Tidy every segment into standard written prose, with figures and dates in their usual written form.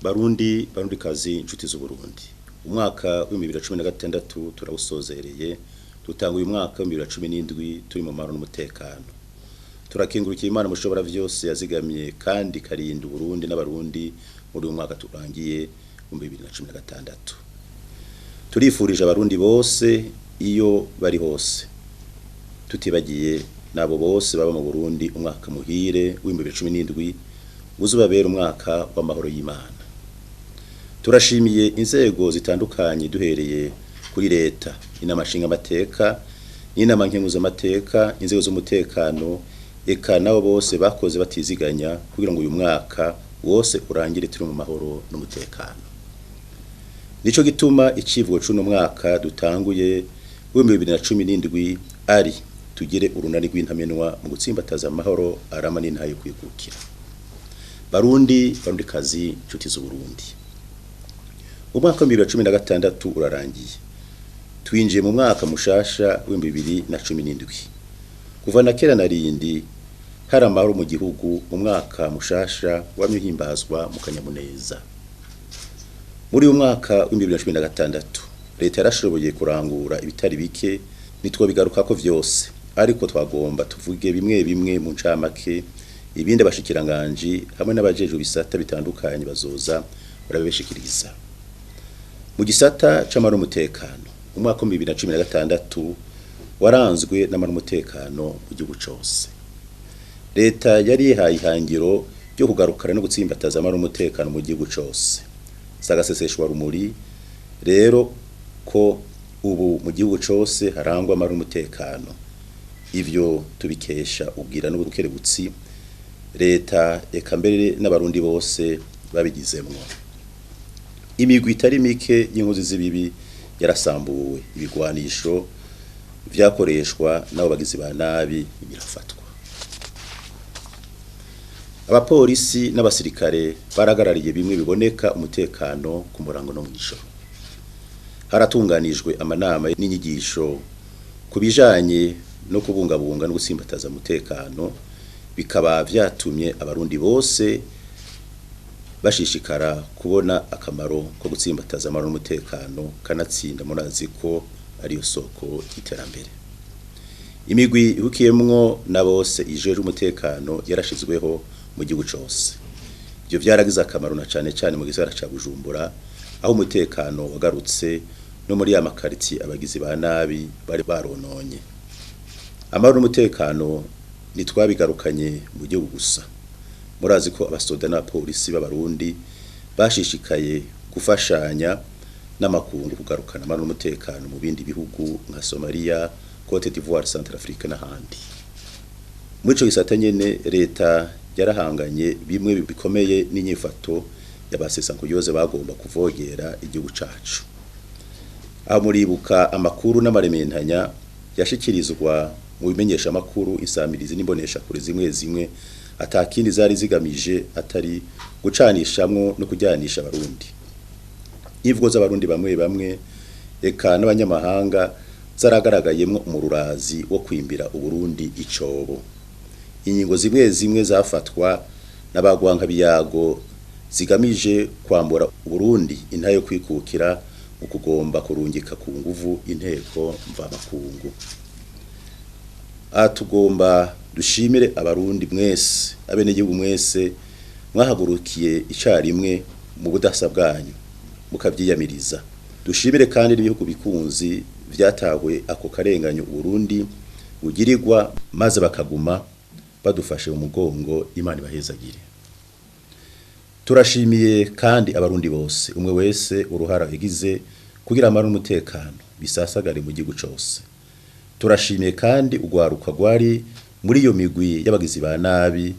Barundi kazi inshuti z'Uburundi. Umwaka wa 2016 turawusozereye, dutanga uyu mwaka wa 2017 turi mu mahoro n'umutekano. Turakingurukira Imana mushobora vyose yazigamye kandi karinda Uburundi n'abarundi muri uyu mwaka turangiye mu 2016. Turifurije abarundi bose iyo bari hose, tutibagiye nabo bose baba mu Burundi umwaka muhire wa 2017 uzubabera umwaka w'amahoro y'Imana. Turashimiye inzego zitandukanye duhereye kuri leta, inama nshingamateka, n'inama nkenguzamateka, inzego z'umutekano, eka nabo bose bakoze batiziganya kugira ngo uyu mwaka wose urangire turi mu mahoro n'umutekano. Nico gituma icivugo c'uno mwaka dutanguye wa 2017 ari tugire urunani rw'intamenwa mu gutsimbataza amahoro arama n'intayo kwikukira. Barundi kazi inshuti z'Uburundi. Umwaka wa 2016 urarangiye. Twinjiye mu mwaka mushasha wa 2017. Kuva na kera narindi hari amahoro mu gihugu, umwaka mushasha wamyihimbazwa mu kanyamuneza. Muri uyu mwaka wa 2016 leta yarashoboye kurangura ibitari bike, nitwo bigarukako vyose, ariko twagomba tuvuge bimwe mu ncamake, ibindi abashikiranganje hamwe n'abajejwe bisata bitandukanye bazoza barabeshikiriza. Mu gisata c'amahoro n'umutekano, umwaka wa 2016 waranzwe n'amahoro n'umutekano mu gihugu cose. Leta yari yihaye ihangiro ryo kugarukana no gutsimbataza amahoro n'umutekano mu gihugu cose. Sagaseseshwa rumuri rero ko ubu mu gihugu cose harangwa amahoro n'umutekano. Ivyo tubikesha ubwira n'ubukerebutsi leta eka mbere n'abarundi bose babigizemwo. Imigwi itari mike y'inkozi z'ibibi yarasambuwe, ibigwanisho vyakoreshwa nabo bagizi ba nabi birafatwa. Abapolisi n'abasirikare baragarariye bimwe biboneka umutekano ku murango no mw'ijoro. Haratunganijwe amanama n'inyigisho kubijanye no kubungabunga no gusimbataza umutekano, bikaba vyatumye abarundi bose bashishikara kubona akamaro ko gutsimbataza amahoro n'umutekano, kanatsinda murazi ko ariyo soko y'iterambere. Imigwi ihukiyemwo na bose ijeje umutekano yarashizweho mu gihugu cose. Ivyo vyaragize akamaro na cane mu gisagara ca Bujumbura, aho umutekano wagarutse no muri ya makariti abagizi ba nabi bari barononye. Amahoro n'umutekano nitwabigarukanye mu gihugu gusa. Murazi ko abasoda n'abapolisi b'abarundi bashishikaye gufashanya n'amakungu kugarukana amahoro n'umutekano mu bindi bihugu nka Somalia, Cote d'Ivoire, Centrafrique n'ahandi. Muri ico gisata nyene leta yarahanganye bimwe bikomeye n'inyifato y'abasesankuyoze bagomba kuvogera igihugu cacu. Aho muribuka amakuru n'amarementanya yashikirizwa mu bimenyesha makuru, insamirizi n'imbonesha kure zimwe atakindi zari zigamije atari gucanishamwo no kujyanisha abarundi. Ivugo z'abarundi bamwe eka n'abanyamahanga zaragaragayemwo umururazi wo kwimbira Uburundi icobo. Ingingo zimwe zafatwa n'abagwanka biyago zigamije kwambura Uburundi intayo kwikukira mu kugomba kurungika ku nguvu inteko mvamakungu. Tugomba dushimire abarundi mwese, abenegihugu mwese mwahagurukiye icarimwe mu budasa bwanyu mukavyiyamiriza. Dushimire kandi n'ibihugu bikunzi vyatawe ako karenganyo Uburundi bugirirwa, maze bakaguma badufashe mu mugongo. Imana ibahezagire. Turashimiye kandi abarundi bose, umwe wese uruhara yagize kugira amahoro n'umutekano bisasagare mu gihugu cose. Turashimiye kandi ugwaruka gwari muri iyo migwi y'abagizi ba nabi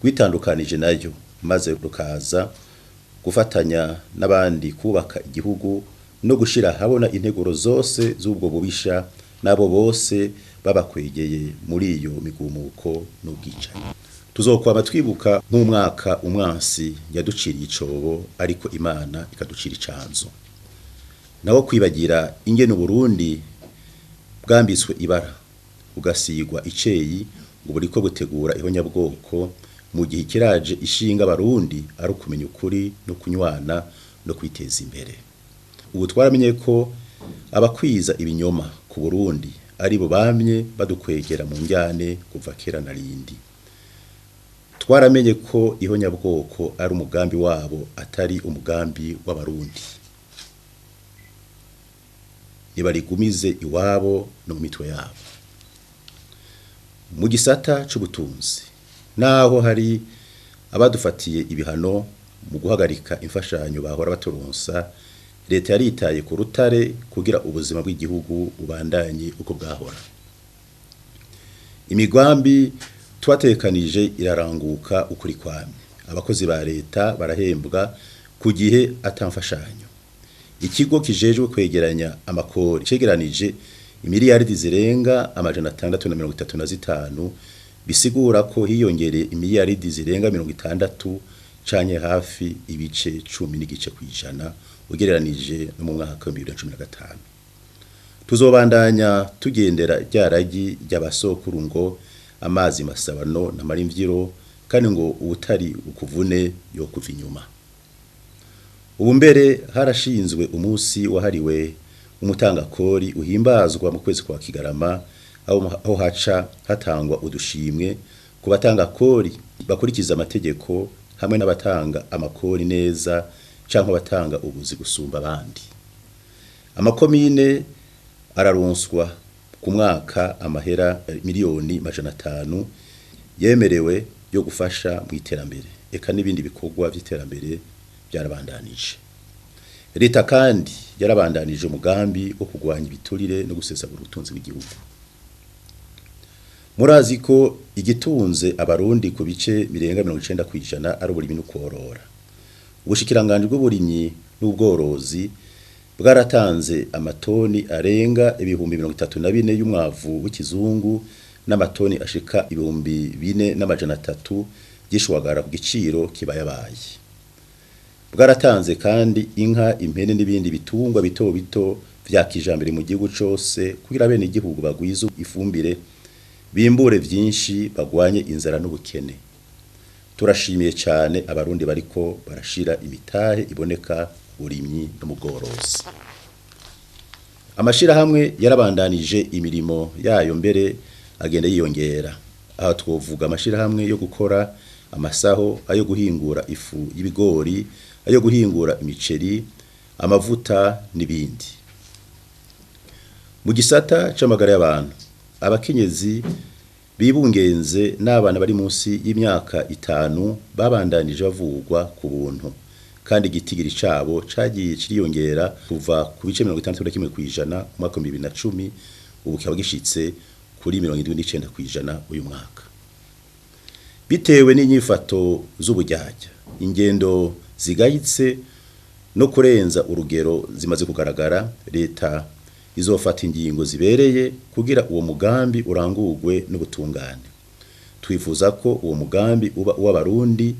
gwitandukanije nayo, maze rukaza gufatanya n'abandi kubaka igihugu no gushira habona integuro zose z'ubwo bubisha nabo bose babakwegeye muri iyo migumuko n'ubwicanye. Tuzokwama twibuka nk'umwaka umwansi yaduciriye icobo, ariko Imana ikaducira icanzo. Nawo kwibagira ingene Uburundi bwambitswe ibara ugasigwa iceyi ngo buriko butegura ihonyabwoko mu gihe ikiraje ishinga abarundi ari ukumenya ukuri no kunywana no kwiteza imbere. Ubu twaramenye ko abakwiza ibinyoma ku Burundi ari bo bamye badukwegera mu njyane kuva kera na rindi. Twaramenye ko ihonyabwoko ari umugambi wabo atari umugambi w'abarundi. Nibarigumize iwabo no mu mitwe yabo. Mu gisata c'ubutunzi naho hari abadufatiye ibihano mu guhagarika imfashanyo bahora baturonsa, leta yaritaye ku rutare kugira ubuzima bw'igihugu ubandanye uko bwahora. Imigambi twatekanije iraranguka ukuri kwamye. Abakozi ba leta barahembwa ku gihe atamfashanyo. Ikigo kijejwe kwegeranya amakori cegeranije imiliyaridi zirenga 635, bisigura ko hiyongereye imiliyaridi zirenga 60 canke hafi ibice 10% ugereranije no mu mwaka wa 2015. Tuzobandanya tugendera ryaragi ry'abasokuru ngo amazi masabano na marimvyiro, kandi ngo ubutari ukuvune yo kuva inyuma. Ubu mbere harashinzwe umunsi wahariwe umutangakori uhimbazwa mu kwezi kwa Kigarama, aho haca hatangwa udushimwe ku batangakori bakurikiza amategeko hamwe n'abatanga amakori neza canke batanga ubuzi gusumba abandi. Amakomine araronswa ku mwaka amahera miliyoni 500 yemerewe yo gufasha mu iterambere, eka n'ibindi bikorwa by'iterambere byarabandanije. Leta kandi yarabandanije umugambi wo kugwanya ibiturire no gusesagura ubutunzi bw'igihugu. Murazi ko igitunze abarundi ku bice birenga 90% ari uburimyi n'ukworora. Ubushikiranganje bw'uburimyi n'ubworozi bwaratanze amatoni arenga 34,000 y'umwavu w'ikizungu n'amatoni ashika 4,300 gishwagara ku giciro kibayabaye. Bwaratanze kandi inka, impene n'ibindi bitungwa bito bito vya kijambere mu gihugu cose kugira bene igihugu bagwiza ifumbire, bimbure vyinshi, bagwanye inzara n'ubukene. Turashimiye cyane abarundi bariko barashira imitahe iboneka uburimyi no mu bworozi. Amashira hamwe yarabandanije imirimo yayo mbere agenda yiyongera. Aho twovuga amashira hamwe yo gukora amasaho, ayo guhingura ifu y'ibigori, ayo guhingura imiceri, amavuta n'ibindi. Mu gisata c'amagara y'abantu, abakenyezi bibungenze n'abana bari munsi y'imyaka 5 babandanije bavugwa ku buntu, kandi igitigiri cabo cagiye kiriyongera kuva ku bice 61% mu mwaka wa 2010, ubu kikaba gishitse kuri 79% uyu mwaka. Bitewe n'inyifato z'ubujyajya, ingendo zigayitse no kurenza urugero zimaze kugaragara, leta izofata ingingo zibereye kugira uwo mugambi urangurwe n'ubutungane. Twifuza ko uwo mugambi uba uw'abarundi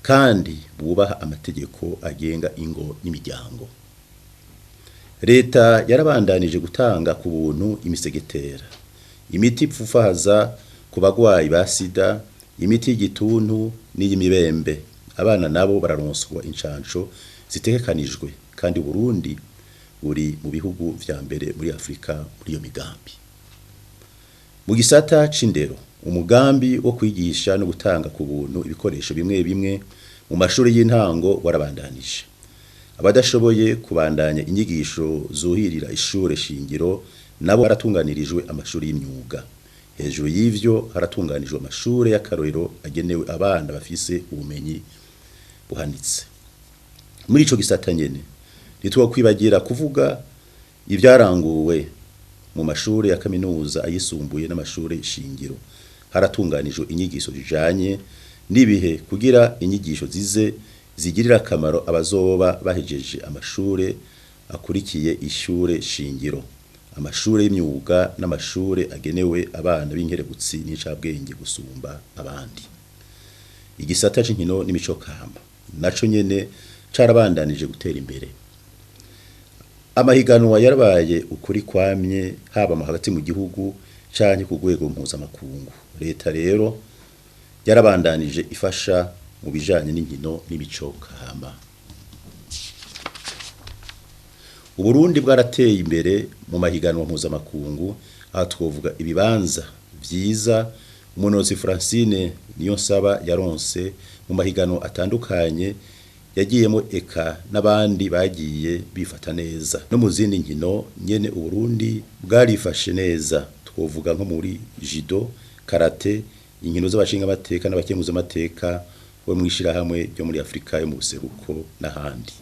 kandi bubaha amategeko agenga ingo n'imiryango. Leta yarabandanije gutanga ku buntu imisegetera, imiti ipfufahaza ku bagwayi ba sida, imiti y'igituntu n'iy'imibembe. Abana nabo bararonswa incanco zitegekanijwe, kandi Burundi buri mu bihugu vya mbere muri Afrika muri iyo migambi. Mu gisata c'indero, umugambi wo kwigisha no gutanga ku buntu ibikoresho bimwe bimwe mu mashuri y'intango warabandanije. Abadashoboye kubandanya inyigisho zuhirira ishure shingiro nabo baratunganirijwe amashuri y'imyuga. Hejuru y'ivyo haratunganijwe amashuri y'akarorero agenewe abana bafise ubumenyi buhanitse. Muri ico gisata nyene ntitwokwibagira kuvuga ivyaranguwe mu mashuri ya kaminuza ayisumbuye n'amashuri shingiro. Haratunganijwe inyigisho zijanye n'ibihe kugira inyigisho zize zigirira akamaro abazoba bahejeje amashuri akurikiye ishure shingiro, amashuri y'imyuga n'amashuri agenewe abana b'inkerebutsi n'icabwenge gusumba abandi. Igisata c'inkino n'imico kamba naco nyene carabandanije gutera imbere. Amahiganwa yarabaye ukuri kwamye haba hagati mu gihugu canke ku rwego mpuzamakungu. Leta rero yarabandanije ifasha mu bijanye n'inkino n'imico kama. Uburundi bwarateye imbere mu mahiganwa mpuzamakungu, aha twovuga ibibanza vyiza umunozi Francine Niyonsaba yaronse mu mahiganwa atandukanye yagiyemo, eka n'abandi bagiye bifata neza. No mu zindi nkino nyene Uburundi bwarifashe neza, twovuga nko muri judo, karate, inkino z'abashinga amateka n'abakenguza amateka bo mwishira hamwe ryo muri Afrika yo mu buseruko n'ahandi.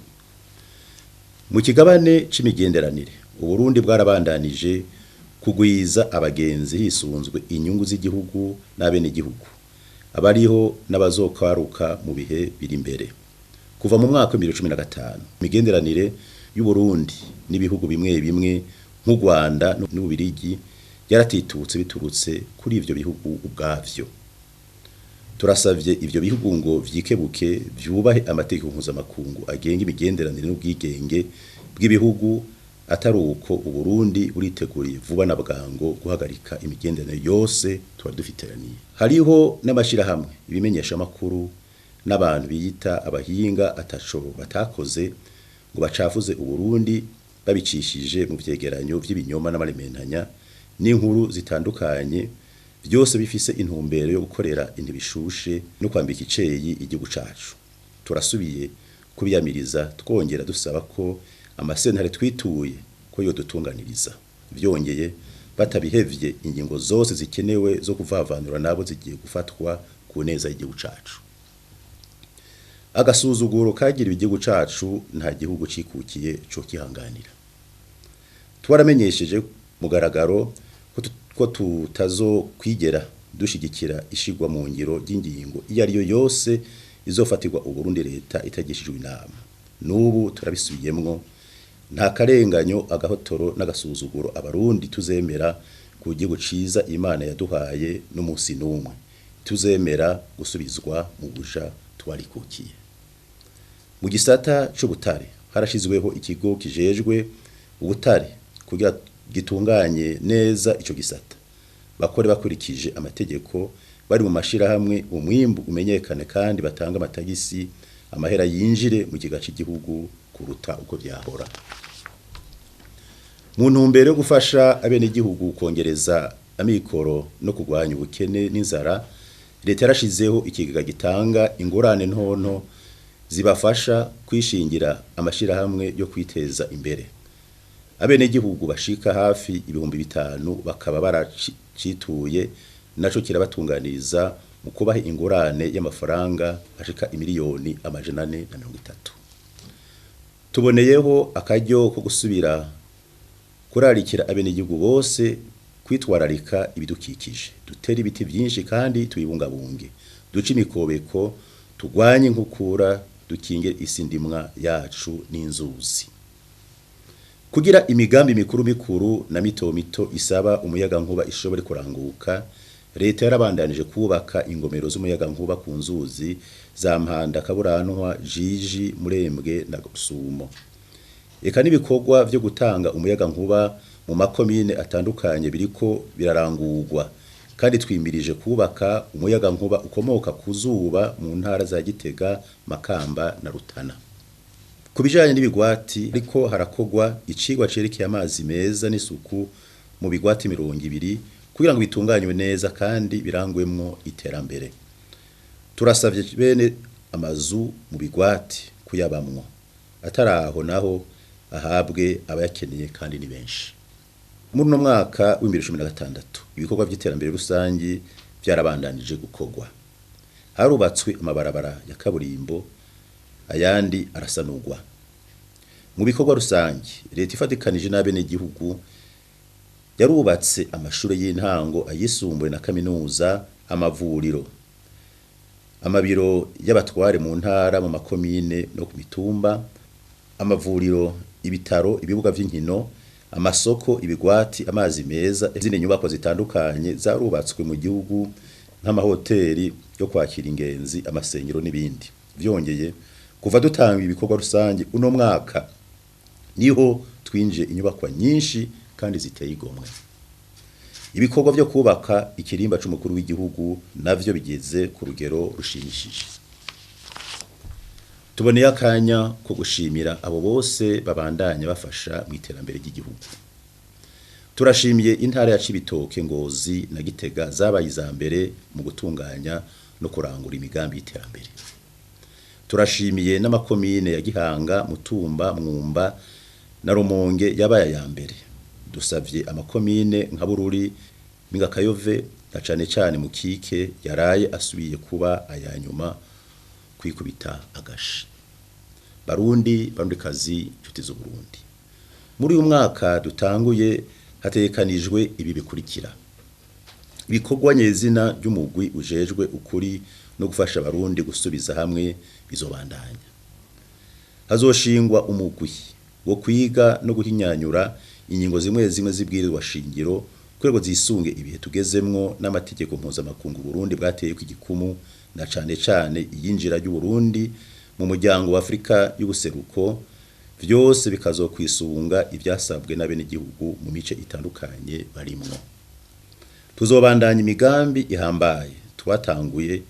Mu kigabane c'imigenderanire Uburundi bwarabandanije kugwiza abagenzi hisunzwe inyungu z'igihugu n'abene igihugu abariho n'abazokwaruka mu bihe biri imbere. Kuva mu mwaka wa 2015 imigenderanire y'u Burundi n'ibihugu bimwe bimwe nk'u Rwanda n'Ububirigi yaratitutse biturutse kuri ivyo bihugu ubwavyo. Turasavye ivyo bihugu ngo vyikebuke vyubahe amategeko mpuzamakungu agenga imigenderanire n'ubwigenge bw'ibihugu, atari uko Uburundi uriteguriye vuba na bwango guhagarika imigenderanire yose twari dufiteraniye. Hariho n'amashirahamwe ibimenyesha makuru n'abantu biyita abahinga ataco batakoze ngo bacafuze Uburundi babicishije mu vyegeranyo vy'ibinyoma n'amarementanya n'inkuru zitandukanye, byose bifise intumbero yo gukorera intibishushe no kwambika iceyi igihugu cacu. Turasubiye kubiyamiriza twongera dusaba ko amasentare twituye ko yodutunganiriza. Vyongeye batabihevye ingingo zose zikenewe zo kuvavanura nabo zigiye gufatwa ku neza y'igihugu cacu. Agasuzuguro kagira igihugu cacu nta gihugu cikukiye cyo kihanganira. Twaramenyesheje mugaragaro ko tutazo kwigera dushigikira ishigwa mu ngiro ry'ingingo iyo ariyo yose izofatirwa Uburundi leta itagishijwe inama. Nubu turabisubiyemwo, nta karenganyo, agahotoro n'agasuzuguro abarundi tuzemera ku gihugu ciza Imana yaduhaye n'umunsi numwe. Tuzemera gusubizwa mu buja twarikukiye. Mu gisata c'ubutare harashizweho ikigo kijejwe ubutare kugira gitunganye neza ico gisata, bakore bakurikije amategeko, bari mu mashira hamwe umwimbu umenyekane kandi batanga amatagisi, amahera yinjire mu kiga cy'igihugu kuruta uko byahora. Mu ntumbero yo gufasha abene igihugu kongereza amikoro no kugwanya ubukene n'inzara, leta yarashizeho ikigega gitanga ingurane ntonto zibafasha kwishingira amashira hamwe yo kwiteza imbere. Abene igihugu bashika hafi 5,000 bakaba baracituye, naco kirabatunganiriza mu kubaha ingurane y'amafaranga ashika imiliyoni 430. Tuboneyeho akaryo ko gusubira kurarikira abene igihugu bose kwitwararika ibidukikije, dutera ibiti byinshi kandi tuyibungabunge, duce imikobeko, tugwanye inkukura, dukinge isi ndimwa yacu n'inzuzi. Kugira imigambi mikuru na mito mito isaba umuyaga nkuba ishobore kuranguka, leta yarabandanije kubaka ingomero z'umuyaga nkuba ku nzuzi za Mpanda, Kaburantwa, Jiji, Murembwe na Rusumo. Eka n'ibikorwa vyo gutanga umuyaga nkuba mu makomine atandukanye biriko birarangurwa, kandi twimirije kubaka umuyaga nkuba ukomoka ku zuba mu ntara za Gitega, Makamba na Rutana. Kubijanye n'ibigwati ariko harakogwa icigwa cerekeye amazi meza n'isuku mu bigwati 200 kugira ngo bitunganywe neza kandi birangwemwo iterambere. Turasavye bene amazu mu bigwati kuyabamwo, ataraho naho ahabwe abayakeneye kandi ni benshi. Muri no mwaka wa 2016 ibikorwa by'iterambere rusangi byarabandanije gukogwa. Harubatswe amabarabara ya kaburimbo, ayandi arasanurwa. Mu bikorwa rusangi leta ifatikanije n'abene igihugu yarubatse amashure y'intango, ayisumbuye na kaminuza, amavuriro, amabiro y'abatware mu ntara, mu makomine no ku mitumba, amavuriro, ibitaro, ibibuga vy'inkino, amasoko, ibigwati, amazi meza, izindi nyubako zitandukanye zarubatswe mu gihugu nk'amahoteli yo kwakira ingenzi, amasengero n'ibindi. Vyongeye kuva dutanga ibikorwa rusange uno mwaka niho twinje inyubakwa nyinshi kandi ziteye igomwe. ibikorwa byo kubaka ikirimba c'umukuru w'igihugu navyo bigeze ku rugero rushimishije. Tuboneye akanya ko gushimira abo bose babandanya bafasha mu iterambere ry'igihugu. Turashimiye intara ya Cibitoke, Ngozi na Gitega zabaye izambere mu gutunganya no kurangura imigambi y'iterambere. Turashimiye n'amakomine ya Gihanga, Mutumba, Mwumba na Rumonge yabaye ya mbere. Dusavye amakomine nka Bururi, Mingakayove na cane mu Kike yaraye asubiye kuba ayanyuma kwikubita agashi. Barundikazi, nshuti z'u Burundi. Muri uyu mwaka dutanguye hategekanijwe ibi bikurikira. Ibikorwa nyezina ry'umugwi ujejwe ukuri no gufasha abarundi gusubiza hamwe bizobandanya. Hazoshingwa umugwi wo kwiga no guhinyanyura ingingo zimwe zibwirizwa shingiro kurego zisunge ibihe tugezemwo n'amategeko mpuzamakungu Burundi bwateye ku igikumu na cane iyinjira ry'u Burundi mu muryango wa Afrika y'ubuseruko, vyose bikazokwisunga ivyasabwe n'abene igihugu mu mice itandukanye barimwo. Tuzobandanya imigambi ihambaye twatanguye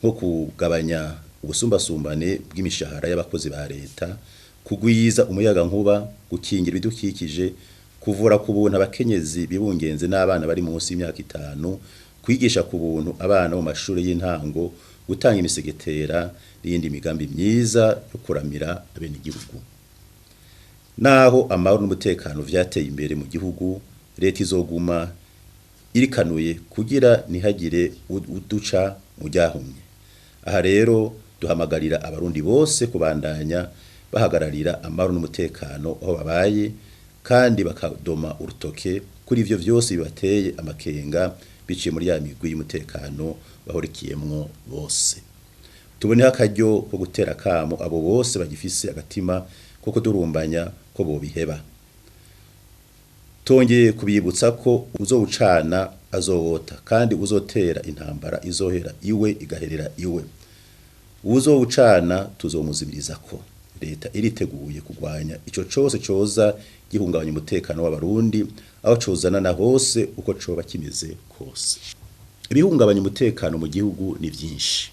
nko kugabanya ubusumbasumbane bw'imishahara y'abakozi ba leta, kugwiza umuyaga nkuba, gukingira ibidukikije, kuvura ku buntu abakenyezi bibungenze n'abana bari munsi y'imyaka 5, kwigisha ku buntu abana mu mashuri y'intango, gutanga imisegetera n'iyindi migambi myiza yo kuramira abene igihugu. Naho amahoro n'umutekano vyateye imbere mu gihugu, leta izoguma irikanuye kugira nihagire uduca mu ryahumye. Aha rero duhamagarira abarundi bose kubandanya bahagararira amahoro n'umutekano aho babaye, kandi bakadoma urutoke kuri ivyo vyose bibateye amakenga biciye muri ya migwi y'umutekano bahorikiyemwo bose. Tuboneho akaryo ko gutera kamo abo bose bagifise agatima ko kudurumbanya ko bobiheba. Tongeye kubibutsa ko uzowucana azowota, kandi uzotera intambara izohera iwe igaherera iwe. Uzowucana tuzomuzibiriza ko. Leta iriteguye kugwanya ico cose coza gihungabanya umutekano w'abarundi aho cozana na hose uko coba kimeze kose. Ibihungabanya umutekano mu gihugu ni vyinshi.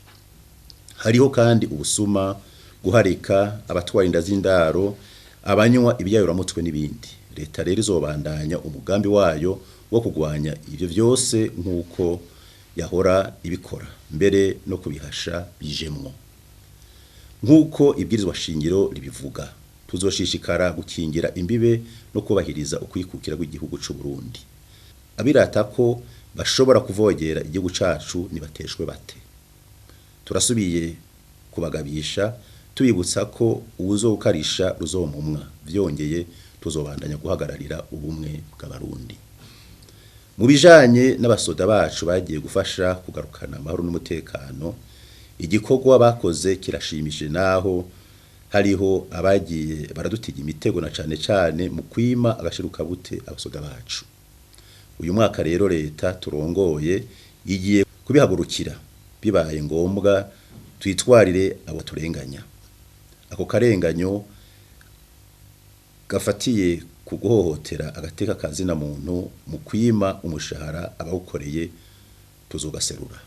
Hariho kandi ubusuma, guharika, abatwara inda z'indaro, abanywa ibyayuramutwe n'ibindi. Leta rero izobandanya umugambi wayo wo kugwanya ivyo vyose nk'uko yahora ibikora, mbere no kubihasha bijemwo. Nk'uko ibwirizwa shingiro ribivuga, tuzoshishikara gukingira imbibe no kubahiriza ukwikukira kw'igihugu c'u Burundi. Abirata ko bashobora kuvogera igihugu cacu nibateshwe bate. Turasubiye kubagabisha tubibutsa ko uwuzokarisha ruzomumwa. Vyongeye tuzobandanya guhagararira ubumwe bw'abarundi. Mu bijanye n'abasoda bacu bagiye gufasha kugarukana amahoro n'umutekano, igikorwa bakoze kirashimishije, naho hariho abagiye baradutiga imitego na cane mu kwima agashiruka bute abasoda bacu. Uyu mwaka rero leta turongoye igiye kubihagurukira, bibaye ngombwa twitwarire abo turenganya. Ako karenganyo gafatiye ku guhohotera agateka kazina muntu mu kwima umushahara abawukoreye tuzogaserura.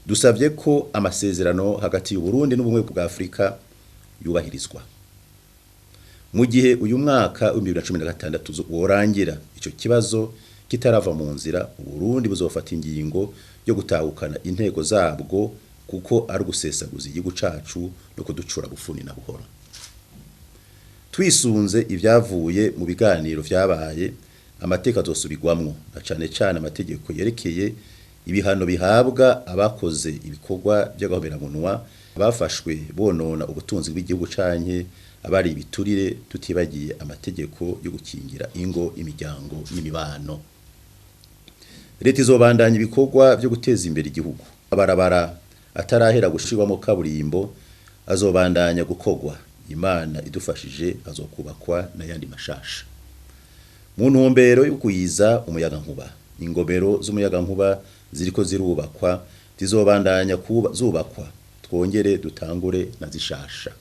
Dusavye ko amasezerano hagati y'u Burundi n'ubumwe bwa Afrika yubahirizwa. Mu gihe uyu mwaka wa 2016 worangira ico kibazo kitarava mu nzira, u Burundi buzofata ingingo yo gutahukana intego zabwo, kuko ari gusesaguza igihugu cacu no kuducura gufuni na buhoro. Twisunze ivyavuye mu biganiro vyabaye, amateka azosubirwamwo na cane amategeko yerekeye ibihano bihabwa abakoze ibikorwa by'agahomeраmunwa, abafashwe bonona ubutunzi bw'igihugu canke abari ibiturire, tutibagiye amategeko yo gukingira ingo, imiryango n'imibano. Leta izobandanya ibikorwa byo guteza imbere igihugu. Abarabara atarahera gushirwamo kaburimbo azobandanya gukogwa. Imana idufashije azokubakwa na yandi mashasha. Mu ntumbero yo kuyiza umuyaga nkuba, ingomero z'umuyaga nkuba ziriko zirubakwa, zizobandanya zubakwa, twongere dutangure na zishasha.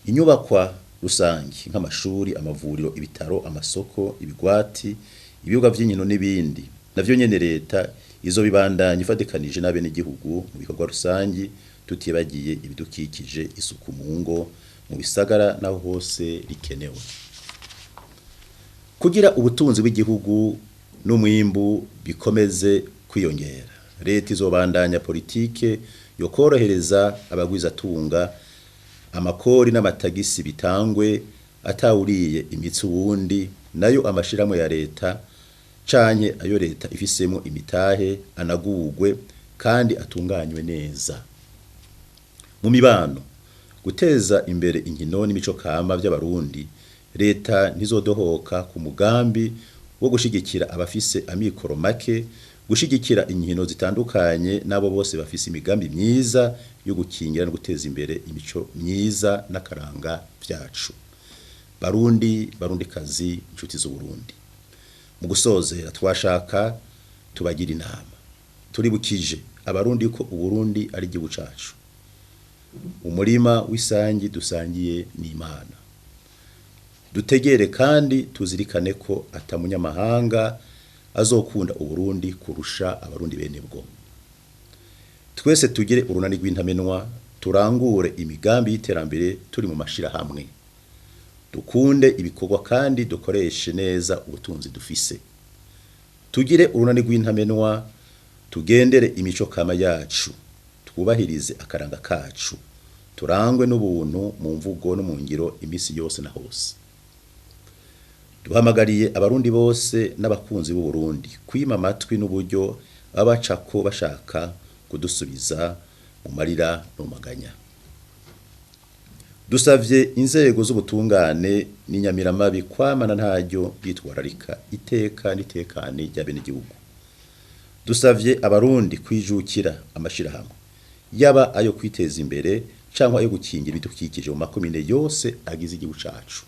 Inyubakwa rusangi nk'amashuri, amavuriro, ibitaro, amasoko, ibigwati, ibibuga vy'inkino n'ibindi navyo nyene leta izo bibandanya ifatikanije n'abene igihugu mu bikorwa rusangi tutibagiye ibidukikije isuku mu ngo mu bisagara naho hose rikenewe. Kugira ubutunzi bw'igihugu n'umwimbu bikomeze kwiyongera, leta izobandanya politike yo korohereza abagwizatunga amakori n'amatagisi bitangwe atawuriye imitsi wundi, nayo amashirahamwe ya leta canke ayo leta ifisemo imitahe anagurwe kandi atunganywe neza. Mu mibano, guteza imbere inkino n'imico kama by'abarundi, leta ntizodohoka ku mugambi wo gushigikira abafise amikoro make, gushigikira inkino zitandukanye n'abo bose bafise imigambi myiza yo gukingira no guteza imbere imico myiza n'akaranga vyacu. Barundikazi, inshuti z'Uburundi, mu gusozera twashaka tubagira inama. Turibukije abarundi ko Uburundi ari igihugu cacu, umurima w'isangi dusangiye n'Imana. Dutegere kandi tuzirikane ko atamunyamahanga azokunda Uburundi kurusha abarundi bene bwo. Twese tugire urunani rw'intamenwa, turangure imigambi y'iterambere turi mu mashirahamwe. Dukunde ibikorwa kandi dukoreshe neza ubutunzi dufise. Tugire urunani rw'intamenwa, tugendere imico kama yacu, twubahirize akaranga kacu, turangwe n'ubuntu mu mvugo no mu ngiro imisi yose na hose. Duhamagariye abarundi bose n'abakunzi b'u Burundi kwima amatwi n'uburyo babacako bashaka kudusubiza mu marira no maganya. Dusavye inzego z'ubutungane n'inyamiramabi kwamana ntaryo bitwararika iteka n'itekane ry'abene igihugu. Dusavye abarundi kwijukira amashirahamwe, yaba ayo kwiteza imbere canke ayo gukingira ibidukikije mu makomine yose agize igihugu cacu.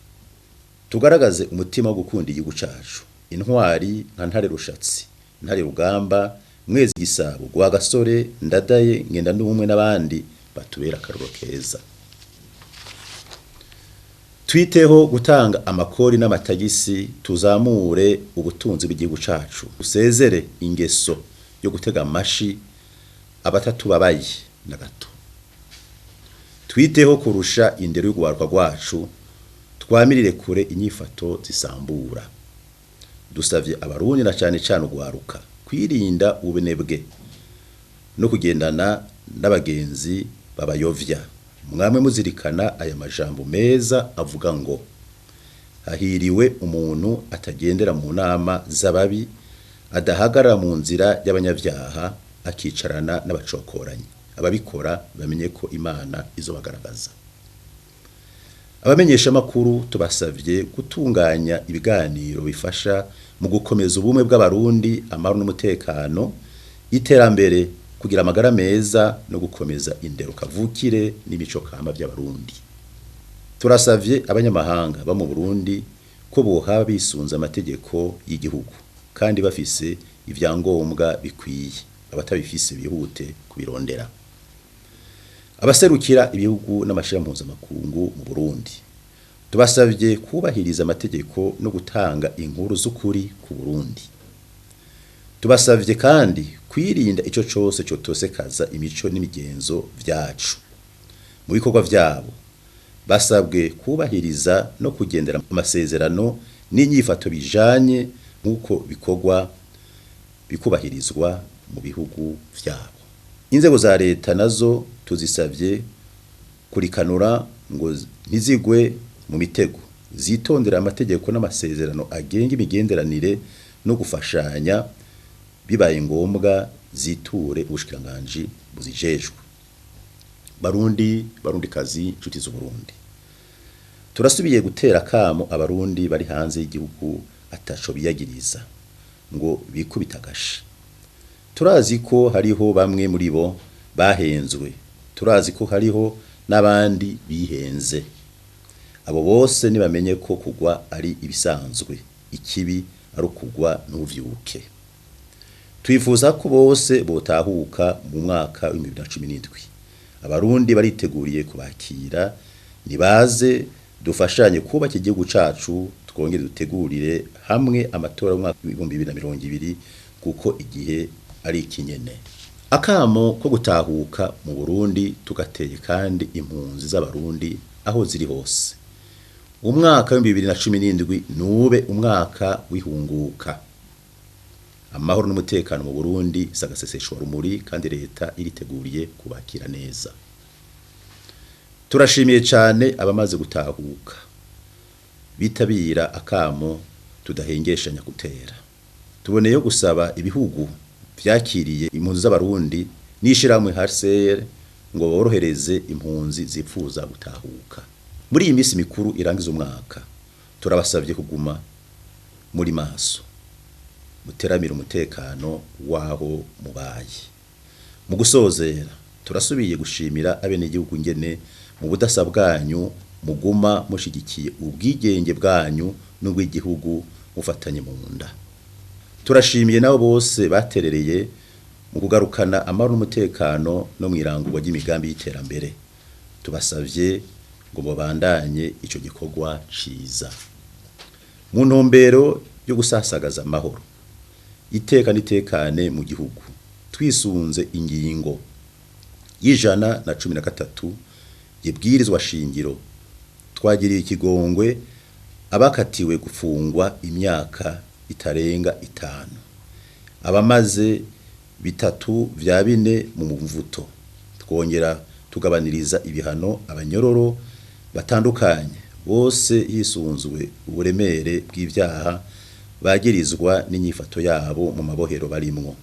Tugaragaze umutima wo gukunda igihugu cacu. Intwari nka Ntare Rushatsi, Ntare Rugamba, Mwezi Gisabo, Rwagasore, Ndadaye, Ngendanumwe n'abandi batubera akarorero keza. Twiteho gutanga amakori n'amatagisi, tuzamure ubutunzi bw'igihugu cacu, usezere ingeso yo gutega amashi abatatubabaye na gato. Twiteho kurusha indero y'ugwaruka rwacu, twamirire kure inyifato zisambura. Dusavye abarundi na cyane cyane ugwaruka kwirinda ubenebwe no kugendana n'abagenzi babayovya. Mwamwe muzirikana aya majambo meza avuga ngo hahiriwe umuntu atagendera mu nama z'ababi, adahagarara mu nzira y'abanyavyaha, akicarana n'abacokoranyi. Ababikora bamenye ko Imana izobagaragaza. Abamenyesha makuru tubasavye gutunganya ibiganiro bifasha mu gukomeza ubumwe bw'abarundi, amahoro n'umutekano, iterambere, kugira amagara meza no gukomeza indero kavukire n'imico kama by'abarundi. Turasavye abanyamahanga ba mu Burundi ko boha bisunza amategeko y'igihugu kandi bafise ivyangombwa bikwiye, abatabifise bihute kubirondera. Abaserukira ibihugu n'amashira mpuzamakungu mu Burundi, tubasavye kubahiriza amategeko no gutanga inkuru z'ukuri ku Burundi. Tubasavye kandi kwirinda ico cose cotosekaza imico n'imigenzo vyacu. Mu bikorwa vyabo basabwe kubahiriza no kugendera amasezerano n'inyifato bijanye nk'uko bikorwa bikubahirizwa mu bihugu vyabo. Inzego za leta nazo tuzisavye kurikanura ngo ntizigwe mu mitego, zitondera amategeko n'amasezerano agenga imigenderanire no gufashanya, bibaye ngombwa ziture ubushikiranganji buzijejwe. Barundikazi, inshuti z'Uburundi, turasubiye gutera kamo abarundi bari hanze y'igihugu ataco biyagiriza ngo bikubitagashe. Turazi ko hariho bamwe muri bo bahenzwe, turazi ko hariho n'abandi bihenze. Abo bose nibamenye ko kugwa ari ibisanzwe, ikibi ari ukugwa n'uvyuke. Twifuza ko bose botahuka mu mwaka wa 2017. Abarundi bariteguriye kubakira, nibaze dufashanye kubaka igihugu cacu twongere dutegurire hamwe amatora y'umwaka w'ibihumbi 2020 kuko igihe ari ikinyene. Akamo ko gutahuka mu Burundi tugateye kandi impunzi z'abarundi aho ziri hose. Umwaka wa 2017 nube umwaka wihunguka. Amahoro n'umutekano mu Burundi sagaseseshwa rumuri kandi leta iriteguriye kubakira neza. Turashimiye cyane abamaze gutahuka bitabira akamo tudahengeshanya gutera. Tuboneyeho gusaba ibihugu vyakiriye impunzi z'abarundi n'ishiramwe HCR ngo borohereze impunzi zipfuza gutahuka. Muri iyi minsi mikuru irangiza umwaka turabasabye kuguma muri maso muteramira umutekano waho mubaye. Mu gusozera turasubiye gushimira abenegihugu ngene mu budasa bwanyu muguma mushigikiye ubwigenge bwanyu n'ubw'igihugu mufatanye mu nda. Turashimiye nabo bose baterereye mu kugarukana amahoro n'umutekano no mwirangurwa ry'imigambi y'iterambere. Tubasavye ngo mubandanye ico gikorwa ciza. Mu ntumbero yo gusasagaza amahoro iteka nitekane mu gihugu twisunze ingingo y'113 yibwirizwa shingiro twagiriye ikigongwe abakatiwe gufungwa imyaka itarenga 5 abamaze 3 vya 4 mu mvuto. Twongera tugabaniriza ibihano abanyororo batandukanye bose hisunzwe uburemere bw'ivyaha bagirizwa n'inyifato yabo mu mabohero barimwo.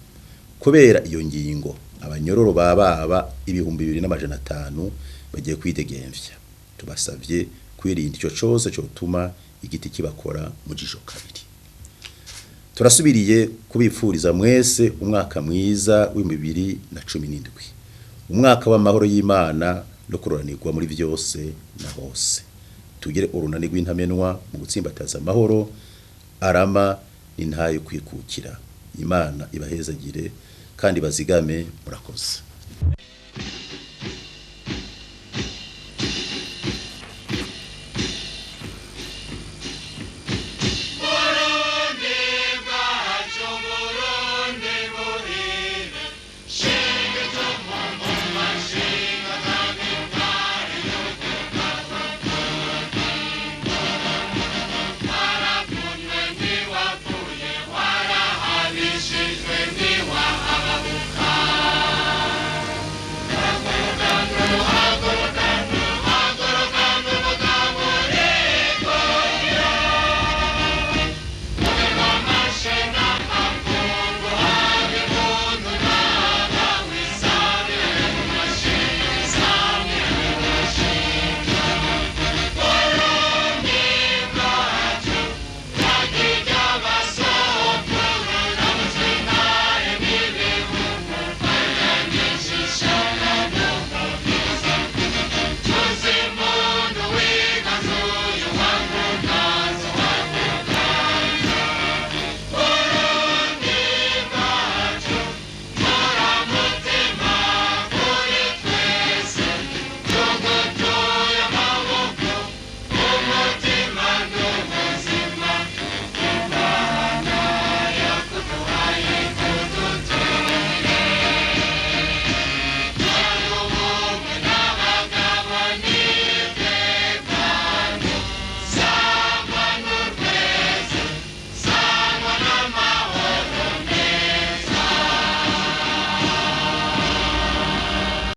Kubera iyo ngingo abanyororo baba 2500 bagiye kwidegemvya. Tubasavye kwirinda ico cose cyotuma igiti kibakora mu jisho kabiri. Turasubiriye kubipfuriza mwese umwaka mwiza w'2017. Umwaka w'amahoro y'Imana no kuroranirwa muri byose na hose. Tugire urunani rw'intamenwa mu gutsimbataza amahoro arama n'intayo kwikukira. Imana ibahezagire kandi bazigame. Murakoze.